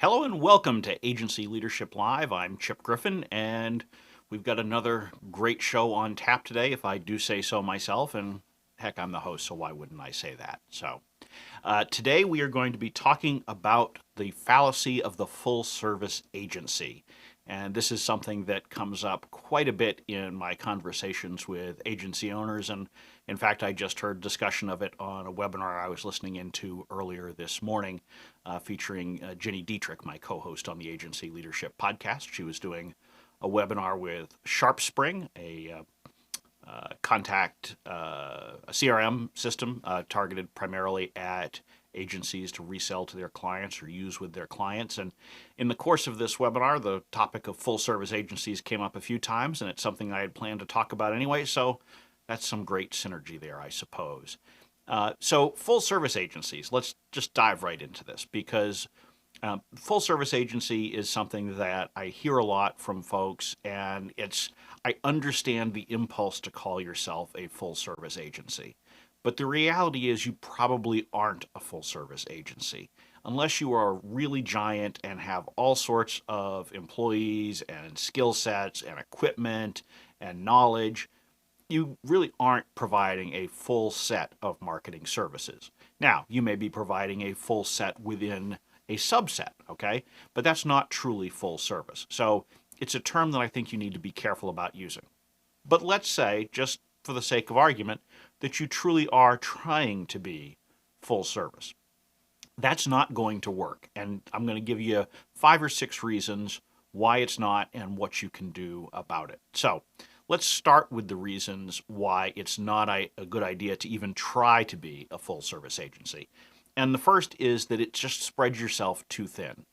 Hello and welcome to Agency Leadership Live. I'm Chip Griffin, and we've got another great show on tap today, if I do say so myself. And heck, I'm the host, so why wouldn't I say that? Today we are going to be talking about the fallacy of the full service agency. And this is something that comes up quite a bit in my conversations with agency owners. And in fact, I just heard discussion of it on a webinar I was listening into earlier this morning, featuring Jenny Dietrich, my co-host on the Agency Leadership Podcast. She was doing a webinar with SharpSpring, a a CRM system targeted primarily at agencies to resell to their clients or use with their clients. And in the course of this webinar, the topic of full service agencies came up a few times, and it's something I had planned to talk about anyway, so that's some great synergy there, I suppose. So full service agencies, let's just dive right into this, because full service agency is something that I hear a lot from folks, and I understand the impulse to call yourself a full service agency. But the reality is you probably aren't a full service agency. Unless you are really giant and have all sorts of employees and skill sets and equipment and knowledge, you really aren't providing a full set of marketing services. Now, you may be providing a full set within a subset, okay? But that's not truly full service. So it's a term that I think you need to be careful about using. But let's say, just for the sake of argument, that you truly are trying to be full service. That's not going to work. And I'm going to give you 5 or 6 reasons why it's not and what you can do about it. So let's start with the reasons why it's not a good idea to even try to be a full service agency. And the first is that it just spreads yourself too thin.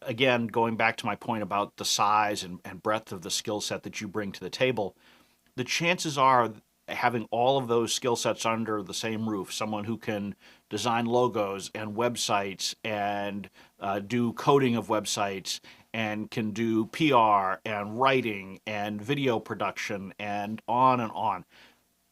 Again, going back to my point about the size and breadth of the skill set that you bring to the table, the chances are having all of those skill sets under the same roof, someone who can design logos and websites and do coding of websites and can do PR and writing and video production and on,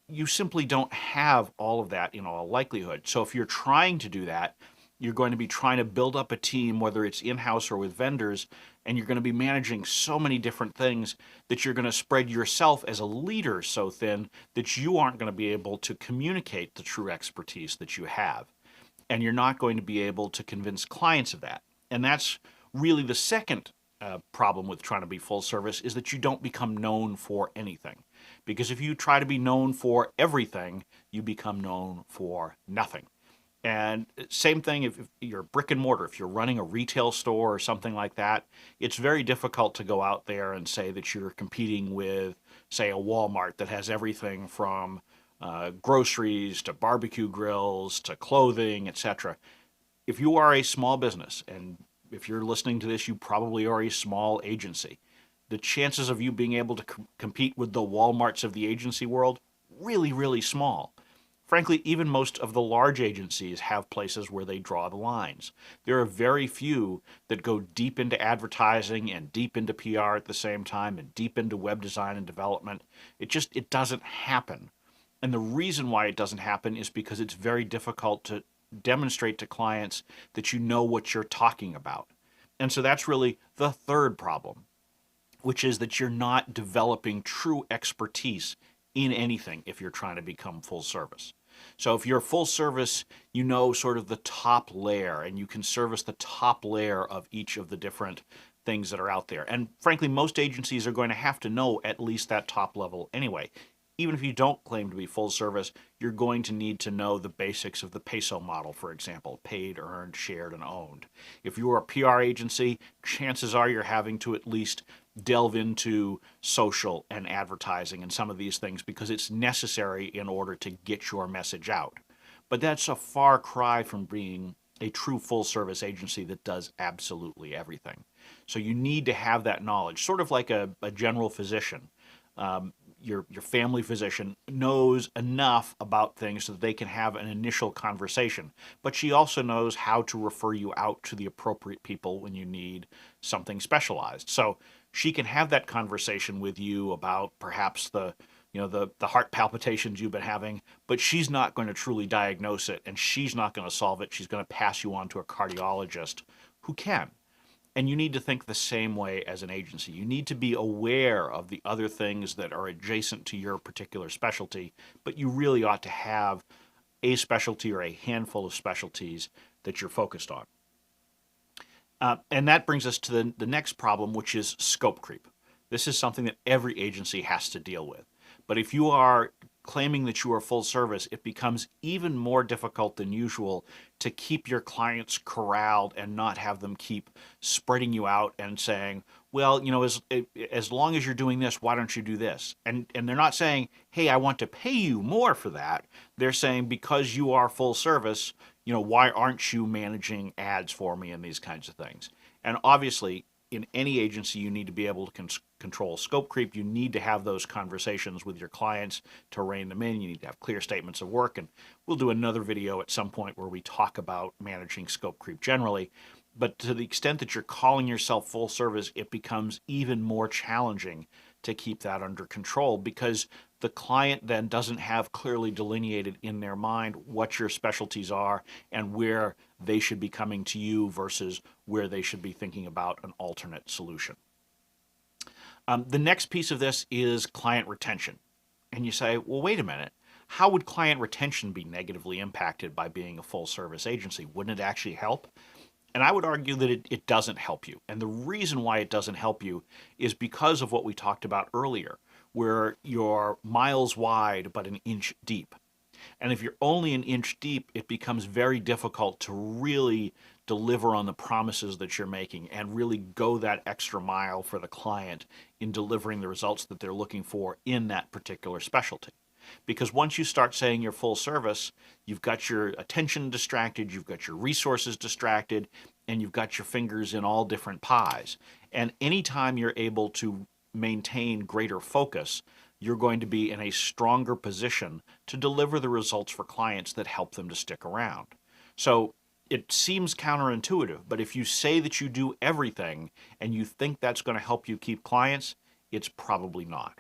you simply don't have all of that in all likelihood. So if you're trying to do that, you're going to be trying to build up a team, whether it's in-house or with vendors, and you're going to be managing so many different things that you're going to spread yourself as a leader so thin that you aren't going to be able to communicate the true expertise that you have. And you're not going to be able to convince clients of that. And that's really the second problem with trying to be full service, is that you don't become known for anything. Because if you try to be known for everything, you become known for nothing. And same thing if you're brick and mortar, if you're running a retail store or something like that, it's very difficult to go out there and say that you're competing with, say, a Walmart that has everything from groceries to barbecue grills to clothing, etc. If you are a small business, and if you're listening to this, you probably are a small agency, the chances of you being able to compete with the Walmarts of the agency world, really, really small. Frankly, even most of the large agencies have places where they draw the lines. There are very few that go deep into advertising and deep into PR at the same time and deep into web design and development. It doesn't happen. And the reason why it doesn't happen is because it's very difficult to demonstrate to clients that you know what you're talking about. And so that's really the third problem, which is that you're not developing true expertise in anything if you're trying to become full service. So if you're full service, you know sort of the top layer, and you can service the top layer of each of the different things that are out there. And frankly, most agencies are going to have to know at least that top level anyway. Even if you don't claim to be full service, you're going to need to know the basics of the peso model, for example, paid, earned, shared, and owned. If you're a PR agency, chances are you're having to at least delve into social and advertising and some of these things because it's necessary in order to get your message out. But that's a far cry from being a true full service agency that does absolutely everything. So you need to have that knowledge, sort of like a general physician. Your family physician knows enough about things so that they can have an initial conversation, but she also knows how to refer you out to the appropriate people when you need something specialized. So she can have that conversation with you about perhaps the heart palpitations you've been having, but she's not going to truly diagnose it, and she's not going to solve it. She's going to pass you on to a cardiologist who can. And you need to think the same way as an agency. You need to be aware of the other things that are adjacent to your particular specialty, but you really ought to have a specialty or a handful of specialties that you're focused on. And that brings us to the next problem, which is scope creep. This is something that every agency has to deal with. But if you are claiming that you are full service, it becomes even more difficult than usual to keep your clients corralled and not have them keep spreading you out and saying, well, as long as you're doing this, why don't you do this? And they're not saying, hey, I want to pay you more for that. They're saying, because you are full service, why aren't you managing ads for me and these kinds of things? And obviously, in any agency, you need to be able to control scope creep. You need to have those conversations with your clients to rein them in. You need to have clear statements of work. And we'll do another video at some point where we talk about managing scope creep generally. But to the extent that you're calling yourself full service, it becomes even more challenging to keep that under control, because the client then doesn't have clearly delineated in their mind what your specialties are and where they should be coming to you versus where they should be thinking about an alternate solution. The next piece of this is client retention. And you say, well, wait a minute. How would client retention be negatively impacted by being a full service agency? Wouldn't it actually help? And I would argue that it doesn't help you. And the reason why it doesn't help you is because of what we talked about earlier, where you're miles wide but an inch deep. And if you're only an inch deep, it becomes very difficult to really deliver on the promises that you're making and really go that extra mile for the client in delivering the results that they're looking for in that particular specialty. Because once you start saying you're full service, you've got your attention distracted, you've got your resources distracted, and you've got your fingers in all different pies. And anytime you're able to maintain greater focus, you're going to be in a stronger position to deliver the results for clients that help them to stick around. So it seems counterintuitive, but if you say that you do everything and you think that's going to help you keep clients, it's probably not.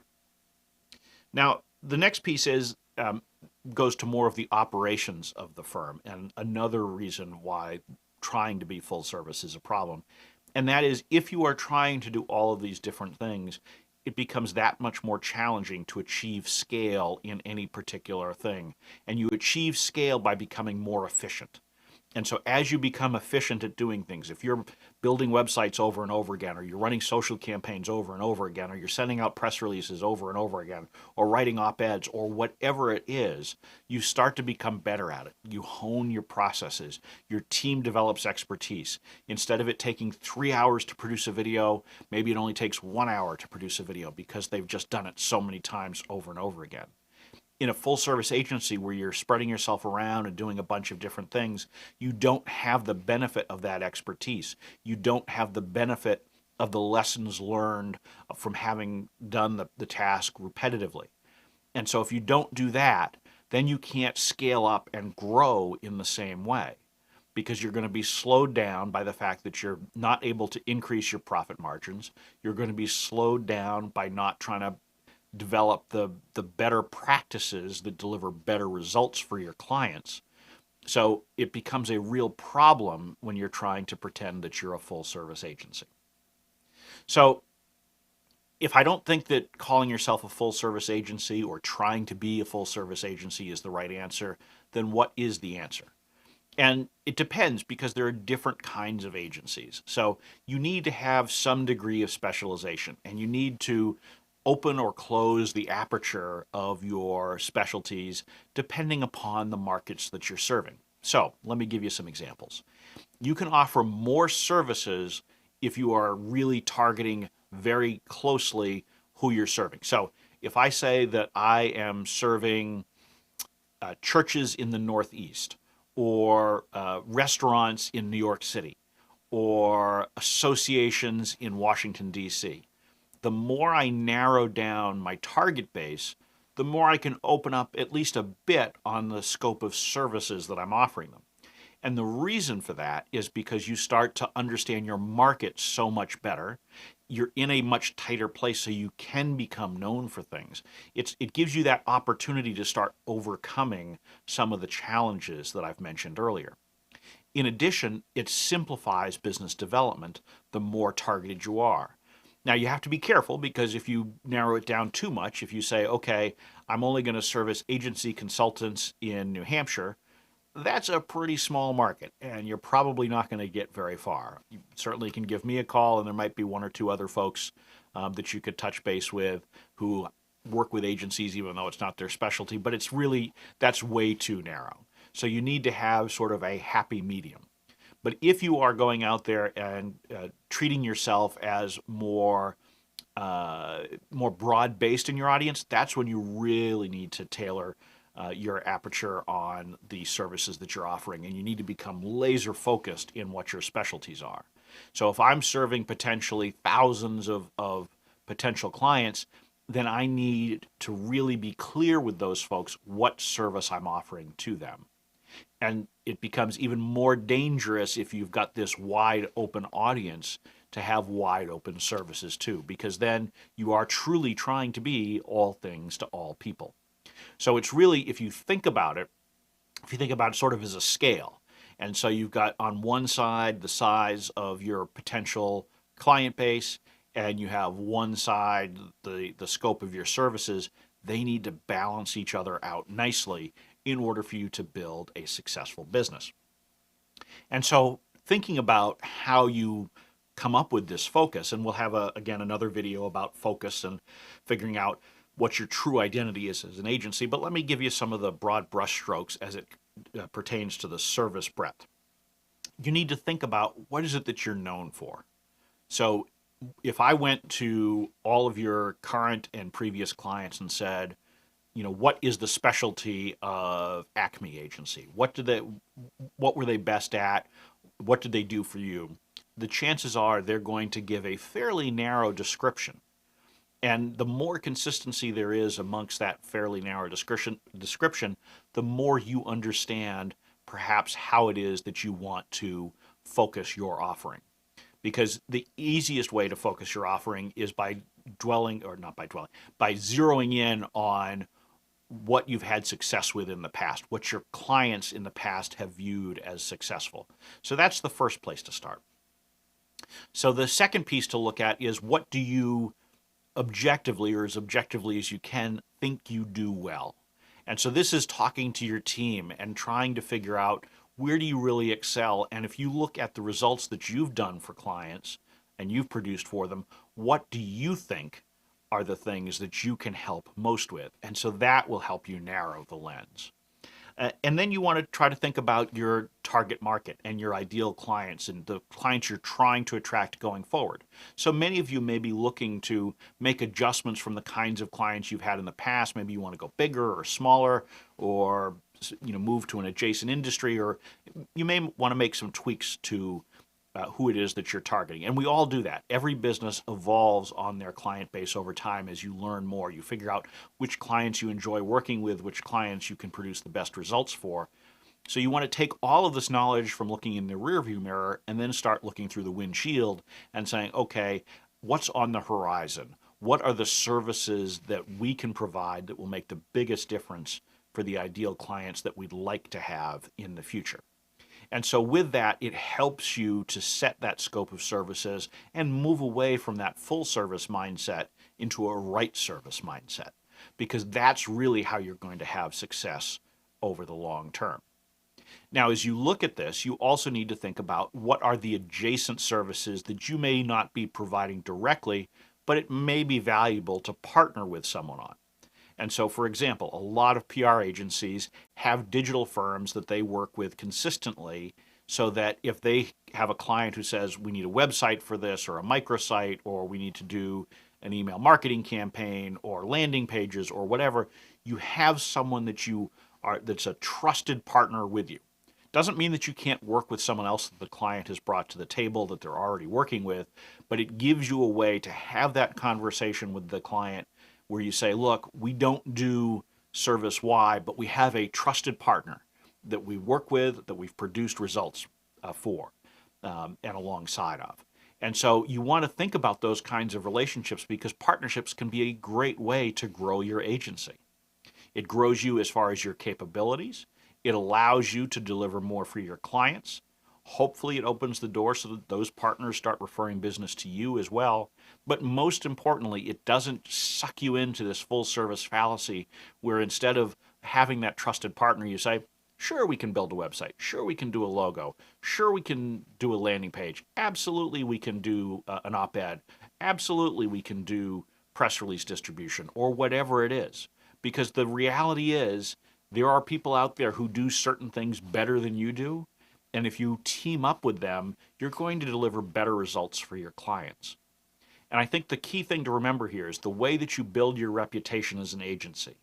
Now, the next piece goes to more of the operations of the firm, and another reason why trying to be full service is a problem. And that is, if you are trying to do all of these different things, it becomes that much more challenging to achieve scale in any particular thing. And you achieve scale by becoming more efficient. And so as you become efficient at doing things, if you're building websites over and over again, or you're running social campaigns over and over again, or you're sending out press releases over and over again, or writing op-eds, or whatever it is, you start to become better at it. You hone your processes. Your team develops expertise. Instead of it taking 3 hours to produce a video, maybe it only takes 1 hour to produce a video because they've just done it so many times over and over again. In a full service agency where you're spreading yourself around and doing a bunch of different things, you don't have the benefit of that expertise. You don't have the benefit of the lessons learned from having done the task repetitively. And so if you don't do that, then you can't scale up and grow in the same way, because you're going to be slowed down by the fact that you're not able to increase your profit margins. You're going to be slowed down by not trying to develop the better practices that deliver better results for your clients. So it becomes a real problem when you're trying to pretend that you're a full service agency. So if I don't think that calling yourself a full service agency or trying to be a full service agency is the right answer, then what is the answer? And it depends, because there are different kinds of agencies. So you need to have some degree of specialization, and you need to open or close the aperture of your specialties depending upon the markets that you're serving. So let me give you some examples. You can offer more services if you are really targeting very closely who you're serving. So if I say that I am serving churches in the Northeast, or restaurants in New York City, or associations in Washington, D.C., the more I narrow down my target base, the more I can open up at least a bit on the scope of services that I'm offering them. And the reason for that is because you start to understand your market so much better. You're in a much tighter place, so you can become known for things. It gives you that opportunity to start overcoming some of the challenges that I've mentioned earlier. In addition, it simplifies business development the more targeted you are. Now, you have to be careful because if you narrow it down too much, if you say, okay, I'm only going to service agency consultants in New Hampshire, that's a pretty small market, and you're probably not going to get very far. You certainly can give me a call, and there might be one or two other folks that you could touch base with who work with agencies, even though it's not their specialty, but it's really, that's way too narrow. So you need to have sort of a happy medium. But if you are going out there and treating yourself as more broad-based in your audience, that's when you really need to tailor your aperture on the services that you're offering, and you need to become laser focused in what your specialties are. So if I'm serving potentially thousands of potential clients, then I need to really be clear with those folks what service I'm offering to them. And it becomes even more dangerous if you've got this wide open audience to have wide open services too, because then you are truly trying to be all things to all people. So it's really, if you think about it sort of as a scale. And so you've got on one side the size of your potential client base, and you have one side the scope of your services. They need to balance each other out nicely in order for you to build a successful business. And so thinking about how you come up with this focus, and we'll have again another video about focus and figuring out what your true identity is as an agency, but let me give you some of the broad brushstrokes as it pertains to the service breadth. You need to think about what is it that you're known for. So if I went to all of your current and previous clients and said, what is the specialty of Acme Agency? What were they best at? What did they do for you? The chances are they're going to give a fairly narrow description. And the more consistency there is amongst that fairly narrow description, the more you understand perhaps how it is that you want to focus your offering. Because the easiest way to focus your offering is by zeroing in on what you've had success with in the past, what your clients in the past have viewed as successful. So that's the first place to start. So the second piece to look at is, what do you objectively, or as objectively as you can, think you do well? And so this is talking to your team and trying to figure out, where do you really excel? And if you look at the results that you've done for clients and you've produced for them, what do you think are the things that you can help most with? And so that will help you narrow the lens. And then you want to try to think about your target market and your ideal clients and the clients you're trying to attract going forward. So many of you may be looking to make adjustments from the kinds of clients you've had in the past. Maybe you want to go bigger or smaller, or move to an adjacent industry, or you may want to make some tweaks to who it is that you're targeting. And we all do that. Every business evolves on their client base over time as you learn more. You figure out which clients you enjoy working with, which clients you can produce the best results for. So you want to take all of this knowledge from looking in the rearview mirror and then start looking through the windshield and saying, okay, what's on the horizon? What are the services that we can provide that will make the biggest difference for the ideal clients that we'd like to have in the future? And so with that, it helps you to set that scope of services and move away from that full service mindset into a right service mindset, because that's really how you're going to have success over the long term. Now, as you look at this, you also need to think about, what are the adjacent services that you may not be providing directly, but it may be valuable to partner with someone on. And so, for example, a lot of PR agencies have digital firms that they work with consistently, so that if they have a client who says, we need a website for this, or a microsite, or we need to do an email marketing campaign, or landing pages, or whatever, you have someone that's a trusted partner with you. Doesn't mean that you can't work with someone else that the client has brought to the table that they're already working with, but it gives you a way to have that conversation with the client where you say, look, we don't do service Y, but we have a trusted partner that we work with, that we've produced results for and alongside of. And so you want to think about those kinds of relationships, because partnerships can be a great way to grow your agency. It grows you as far as your capabilities. It allows you to deliver more for your clients, Hopefully, it opens the door so that those partners start referring business to you as well. But most importantly, it doesn't suck you into this full service fallacy where instead of having that trusted partner, you say, sure, we can build a website. Sure, we can do a logo. Sure, we can do a landing page. Absolutely, we can do an op ed. Absolutely, we can do press release distribution or whatever it is. Because the reality is, there are people out there who do certain things better than you do. And if you team up with them, you're going to deliver better results for your clients. And I think the key thing to remember here is the way that you build your reputation as an agency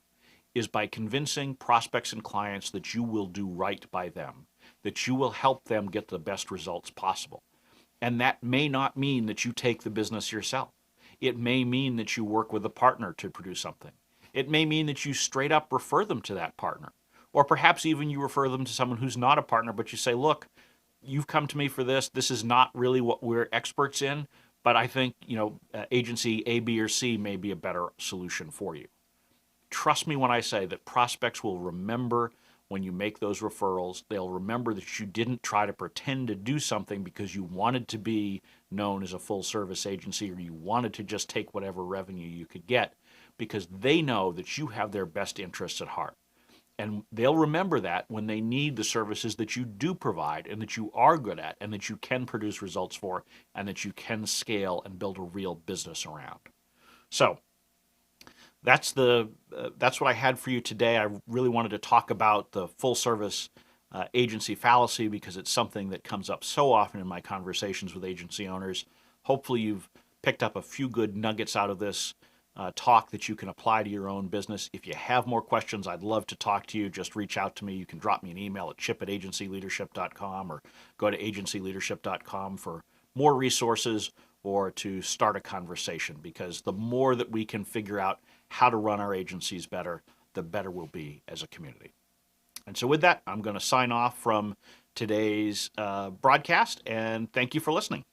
is by convincing prospects and clients that you will do right by them, that you will help them get the best results possible. And that may not mean that you take the business yourself. It may mean that you work with a partner to produce something. It may mean that you straight up refer them to that partner. Or perhaps even you refer them to someone who's not a partner, but you say, look, you've come to me for this. This is not really what we're experts in, but I think, agency A, B, or C may be a better solution for you. Trust me when I say that prospects will remember when you make those referrals. They'll remember that you didn't try to pretend to do something because you wanted to be known as a full service agency or you wanted to just take whatever revenue you could get, because they know that you have their best interests at heart. And they'll remember that when they need the services that you do provide and that you are good at and that you can produce results for and that you can scale and build a real business around. So that's what I had for you today. I really wanted to talk about the full service agency fallacy because it's something that comes up so often in my conversations with agency owners. Hopefully you've picked up a few good nuggets out of this talk that you can apply to your own business. If you have more questions, I'd love to talk to you. Just reach out to me. You can drop me an email at chip@agencyleadership.com or go to agencyleadership.com for more resources or to start a conversation, because the more that we can figure out how to run our agencies better, the better we'll be as a community. And so with that, I'm going to sign off from today's broadcast, and thank you for listening.